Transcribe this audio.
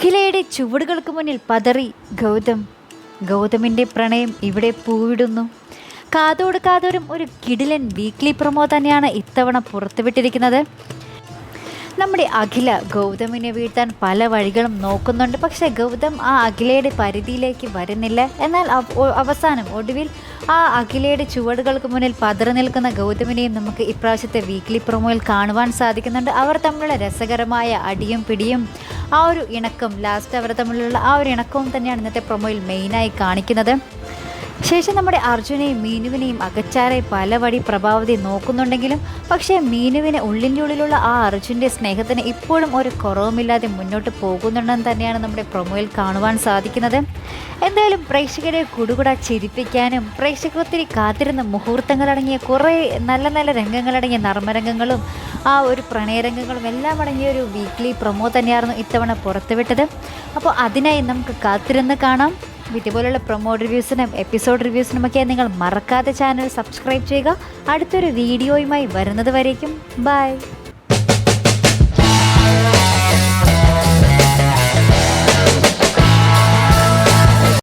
അഖിലയുടെ ചുവടുകൾക്ക് മുന്നിൽ പതറി ഗൗതമിൻ്റെ പ്രണയം ഇവിടെ പൂവിടുന്നു. കാതോട് കാതോരം ഒരു കിടിലൻ വീക്ക്ലി പ്രൊമോ തന്നെയാണ് ഇത്തവണ പുറത്തുവിട്ടിരിക്കുന്നത്. നമ്മുടെ അഖില ഗൗതമിനെ വീഴ്ത്താൻ പല വഴികളും നോക്കുന്നുണ്ട്. പക്ഷേ ഗൗതം ആ അഖിലയുടെ പരിധിയിലേക്ക് വരുന്നില്ല. എന്നാൽ അവസാനം ഒടുവിൽ ആ അഖിലയുടെ ചുവടുകൾക്ക് മുന്നിൽ പതറി നിൽക്കുന്ന ഗൗതമിനെയും നമുക്ക് ഇപ്രാവശ്യത്തെ വീക്ക്ലി പ്രൊമോയിൽ കാണുവാൻ സാധിക്കുന്നുണ്ട്. അവർ തമ്മിലുള്ള രസകരമായ അടിയും പിടിയും ആ ഒരു ഇണക്കം, ലാസ്റ്റ് അവർ തമ്മിലുള്ള ആ ഒരു ഇണക്കവും തന്നെയാണ് ഇന്നത്തെ പ്രൊമോയിൽ മെയിനായി കാണിക്കുന്നത്. ശേഷം നമ്മുടെ അർജുനെയും മീനുവിനെയും അകച്ചാരെ പല വഴി പ്രഭാവതി നോക്കുന്നുണ്ടെങ്കിലും പക്ഷേ മീനുവിനെ ഉള്ളിൻ്റെ ഉള്ളിലുള്ള ആ അർജുൻ്റെ സ്നേഹത്തിന് ഇപ്പോഴും ഒരു കുറവുമില്ലാതെ മുന്നോട്ട് പോകുന്നുണ്ടെന്ന് തന്നെയാണ് നമ്മുടെ പ്രൊമോയിൽ കാണുവാൻ സാധിക്കുന്നത്. എന്തായാലും പ്രേക്ഷകരെ കുടുകുട ചിരിപ്പിക്കാനും പ്രേക്ഷകർ ഒത്തിരി കാത്തിരുന്ന മുഹൂർത്തങ്ങളടങ്ങിയ കുറേ നല്ല നല്ല രംഗങ്ങളടങ്ങിയ നർമ്മരംഗങ്ങളും ആ ഒരു പ്രണയരംഗങ്ങളും എല്ലാം അടങ്ങിയ ഒരു വീക്ക്ലി പ്രൊമോ തന്നെയായിരുന്നു ഇത്തവണ പുറത്തുവിട്ടത്. അപ്പോൾ അതിനായി നമുക്ക് കാത്തിരുന്ന് കാണാം. ഇതുപോലുള്ള പ്രൊമോ റിവ്യൂസിനും എപ്പിസോഡ് റിവ്യൂസിനുമൊക്കെ നിങ്ങൾ മറക്കാതെ ചാനൽ സബ്സ്ക്രൈബ് ചെയ്യുക. അടുത്തൊരു വീഡിയോയുമായി വരുന്നത് വരേക്കും ബൈ.